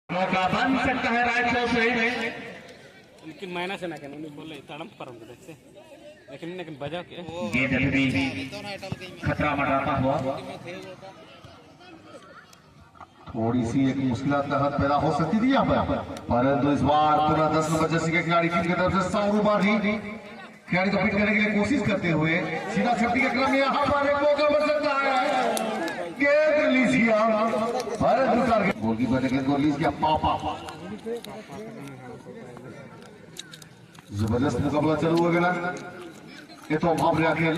मौका बन सकता है राइट शॉट से, लेकिन मायना से ना कहना उन्हें बोले तड़म पर हम देखते लेकिन बजा के गेंद अभी खतरा मंडराता हुआ थोड़ी सी एक मुश्किल तहत पैदा हो सकती थी यहाँ पर, परंतु इस बार पूरा 10 नंबर जर्सी के खिलाड़ी टीम की तरफ से साउरू बारी खिलाड़ी को पिट करने के लिए कोशिश करते हुए सीधा छट्टी के क्रम में यहाँ पर एक मौका बन सकता है। गेंद रिलीज किया, परंतु गोलकीपर ने गेंद को रिलीज किया। पापा जबरदस्त मुकाबला चालू हो गया। ये तो भाव रहा खेल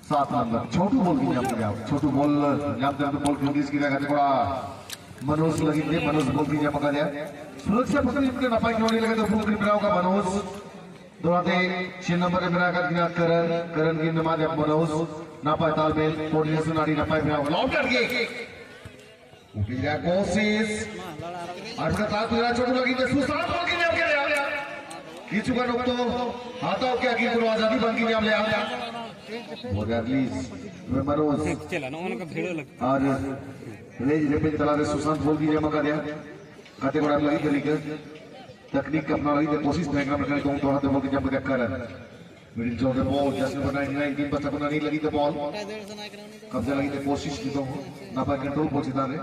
7 नंबर छोटू बॉल की छोटू बॉल बॉल रिलीज किया गया थोड़ा मनोज लगी मनोज बॉल की पका दिया सुरक्षा पकड़ ना पाई खिलाड़ी लगे तो फुल ग्रिप रहा होगा मनोज दोहराते 6 नंबर में मेरा करण की नमाज मनोज ना पाए तालमेल पोडियम सुनाड़ी ना पाए फिर लॉक करके उठिया कोशिश आज का ताकत मेरा छोटू लगी तो सुसार बॉल की नियम के ले आ गया किचुका नुक तो हाथों के आगे को आजादी बन की नियम ले आ गया हो गया प्लीज मनोज चला ना उनका भिड़ो लग और रेज रेपे चला दे सुशांत बोल की जमा कर दिया काते को लगी तरीके तकनीक अपना लगी कोशिश देखना पड़ेगा तो थोड़ा दे बोल की जमा कर मिडिल जोन पे बॉल जस्ट नंबर 99 टीम पर तक नहीं लगी तो बॉल कब्जा लगी तो कोशिश की तो ना पाए कंट्रोल पहुंचता रे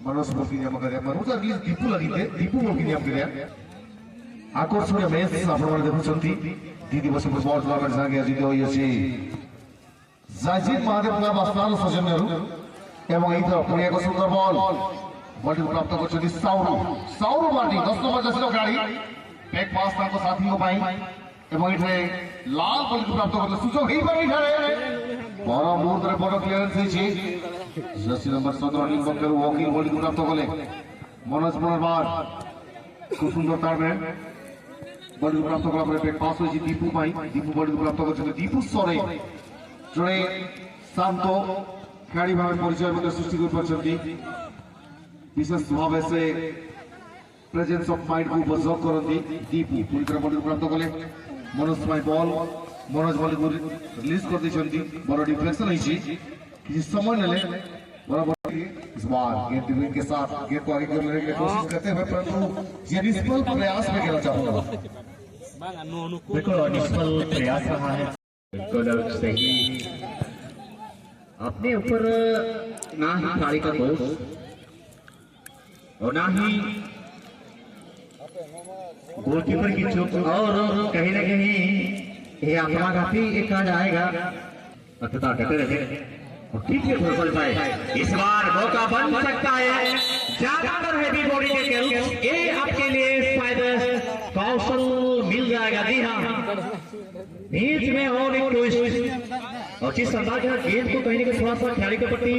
मनोज बोल की जमा कर दिया मनोज अगली दीपू लगी थे दीपू बोल की जमा कर दिया आकर्षणीय मैच आपण देखुଛନ୍ତି दी दिवस फुटबॉल टूर्नामेंट संगे आयोजित होइछि जायजित महादेव का बस्तार सौजन्यରୁ ଏବଂ ଏଇ ଥର ପୁଣି ଏକ ସୁନ୍ଦର ବଲ୍ ବଲ୍ଟିକୁ ପ୍ରାପ୍ତ କରିଛନ୍ତି ସାଉରୁ ବାଟି 10 ନମ୍ବର ଜର୍ସିର ଖେଳାଳି ବ୍ୟାକ୍ ପାସ୍ ତାଙ୍କ ସାଥୀଙ୍କ ପାଇଁ ଏବଂ ଏଠାରେ ଲାଲ ବଲ୍ଟିକୁ ପ୍ରାପ୍ତ କରିଥିଲେ ସୁଯୋଗ ହେଇପାରେ ଏଠାରେ ବଡ଼ ମୁହୂର୍ତ୍ତରେ ବଡ଼ କ୍ଲିୟରେନ୍ସ ହେଇଛି ଜର୍ସି ନମ୍ବର 17 टीम ପକ୍ଷରୁ ୱାକିଂ ବଲ୍ଟିକୁ ପ୍ରାପ୍ତ କଲେ ମନୋଜ ପୁନର୍ବାର খুব সুন্দর তারমেন বল প্রাপ্ত করা পরে ব্যাক পাস হয়েছে দীপু পাই দীপু বল প্রাপ্ত করেছেন দীপু সরে জনে শান্ত খেলাড়ি ভাবে পরিচয় মধ্যে সৃষ্টি করে পারছেন বিশেষ ভাবে সে প্রেজেন্স অফ মাইন্ড को उपभोग करती दीपू पूरी तरह बॉल प्राप्त कले मनोज पाई बॉल मनोज बॉल को रिलीज कर देछंती बड़ डिफ्लेक्शन होईची किसी समय नेले बराबर इस बार गेंद विन के साथ गेंद को आगे करने की कोशिश करते हुए परंतु ये निष्फल प्रयास में खेलना चाहूंगा देखो निष्फल प्रयास रहा है बिल्कुल सही अपने ऊपर ना ही खिलाड़ी का दोष और ना ही गोलकीपर की चूक और कहीं ना कहीं ये आत्मघाती एक आ जाएगा अतः डटे रहे ठीक है फुटबॉल पाए इस बार मौका बन सकता है ज्यादातर हैवी बॉडी के खेल ये आपके लिए शायद कौशल मिल जाएगा। जी हाँ बीच में और एक ट्विस्ट और जिस अंदाज है गेंद को कहीं ना कहीं थोड़ा सा खिलाड़ी के प्रति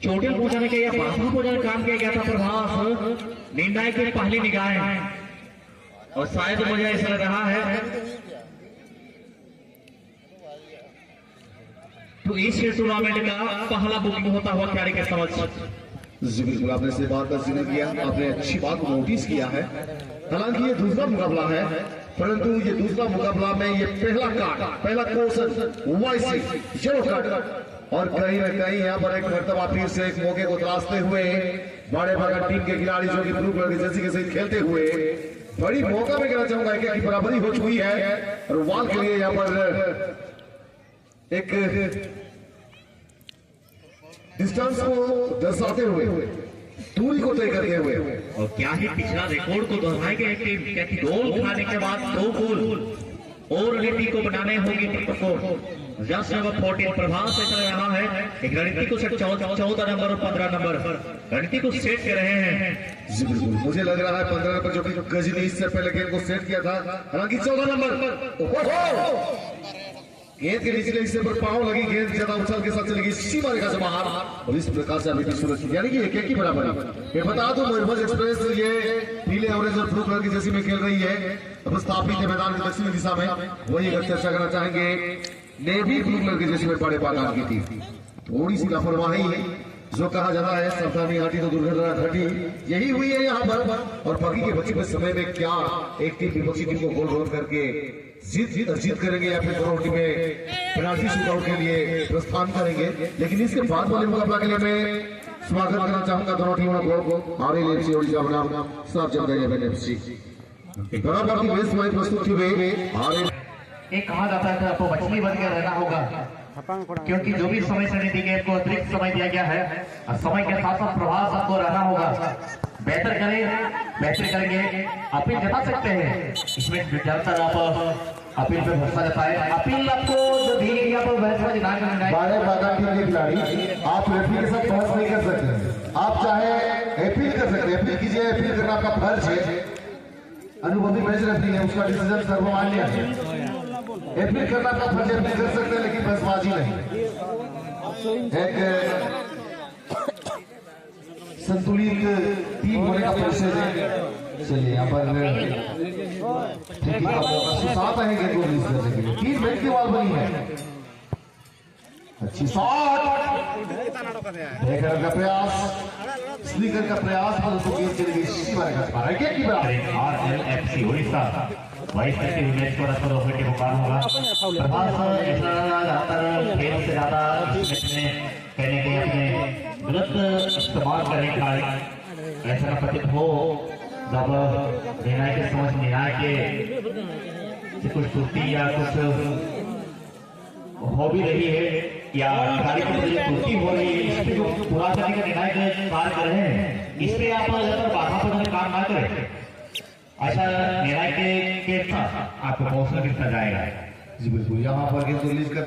चोटिल पहुंचाने के या बाधा पहुंचाने काम किया गया था प्रभास निर्णायक की पहली निगाह और शायद मुझे ऐसा लग रहा है तो इस टूर्नामेंट का पहला बुकिंग होता हुआ खिलाड़ी के समझ जी बिल्कुल आपने से बात का जिक्र किया आपने अच्छी बात को नोटिस किया है हालांकि ये दूसरा मुकाबला है परंतु ये दूसरा मुकाबला में ये पहला क्वेश्चन वाइसी येलो कार्ड और कहीं ना कहीं यहाँ पर एक मर्तबा फिर से एक मौके को तलाशते हुए बड़े बड़ा टीम के खिलाड़ी जो कि ब्लू कलर की जर्सी के साथ खेलते हुए बड़ी मौका में कहना चाहूंगा कि बराबरी हो चुकी है और वाल के लिए यहाँ पर एक डिस्टेंस को दर्शाते हुए दूरी को तय करते हुए और क्या ही पिछला रिकॉर्ड को दोहराएगी टीम क्या कि गोल खाने के बाद 2 गोल और रणनीति को बनाने होंगे जस्ट नंबर 14 प्रभास से चल रहा है एक रणनीति को सेट 14 नंबर और 15 नंबर रणनीति को सेट कर रहे हैं। जी बिल्कुल मुझे लग रहा है 15 नंबर जो कि गजी ने इससे पहले गेंद को सेट किया था हालांकि 14 नंबर गेंद के निचले हिस्से पर पांव लगी गेंद ज्यादा उछल के साथ चलेगी सीमा रेखा से बाहर और इस प्रकार से अभी भी सुरक्षित यानी कि एक ही बराबर ये बता दो मयूरभंज एक्सप्रेस ये पीले ऑरेंज और ब्लू कलर की जर्सी में खेल रही है अब स्थापित है मैदान की दक्षिणी दिशा में वही अगर चर्चा करना चाहेंगे नेवी ब्लू कलर की जर्सी में बड़े पाकार की थी थोड़ी सी लापरवाही है जो कहा जाता है सावधानी हटी तो दुर्घटना घटी यही हुई है यहाँ पर और बाकी के बचे समय में क्या एक टीम विपक्षी टीम को गोल करके जीत करेंगे या फिर दोनों टीमें पेनाल्टी शूटआउट के लिए प्रस्थान करेंगे लेकिन इसके बाद वाले मुकाबला के लिए मैं स्वागत करना चाहूंगा दोनों टीमों को। आरएल एफसी ओडिशा बनाम सब जमदाई एफसी बराबर की बेस वाइज प्रस्तुत हुए। आरएल एक कहा जाता है कि आपको मछली बन के रहना होगा, क्योंकि जो भी समय से दी गई आपको अतिरिक्त समय दिया गया है और समय के साथ साथ प्रभाव आपको रहना होगा। बेहतर करेंगे, अपील जता सकते हैं इसमें ज्यादातर आप अपील पे भरोसा जताए। अपील आपको जो दी गई आपको बारह बाधा टीम के खिलाड़ी आप रेफरी के साथ बहस नहीं कर सकते। आप चाहे अपील कर सकते हैं, अपील कीजिए, अपील करना आपका फर्ज है। अनुभवी मैच रेफरी है, उसका डिसीजन सर्वमान्य है। अपील करना आपका फर्ज है, अपील कर सकते हैं लेकिन बसबाजी नहीं। एक संतुलित टीम होने का परिचय है। चलिए यहाँ पर सुसात आएंगे गोल रिलीज करने के लिए। 3 मिनट की बॉल बनी है, अच्छी शॉट, ब्रेकर का प्रयास, स्लीकर का प्रयास पर उसको गेंद चली गई। आरएलएफसी उड़ीसा वाइस करके मैच को रखकर ऑफर के मुकाम होगा। प्रभास ज्यादातर खेल से ज्यादा मैच में कहने के अपने गलत इस्तेमाल करने का ऐसा प्रतीत हो जब निर्णय के समझ में आए कि कुछ त्रुटि या कुछ हो भी रही है या खिलाड़ी की त्रुटि हो रही है, इस पे जो पूरा करने का निर्णय कार्य कर रहे हैं, इस पे आप बाधा पर काम ना करें। ऐसा निर्णय के साथ आपको मौसम कितना जाएगा। जी बिल्कुल, यहाँ पर रिलीज करते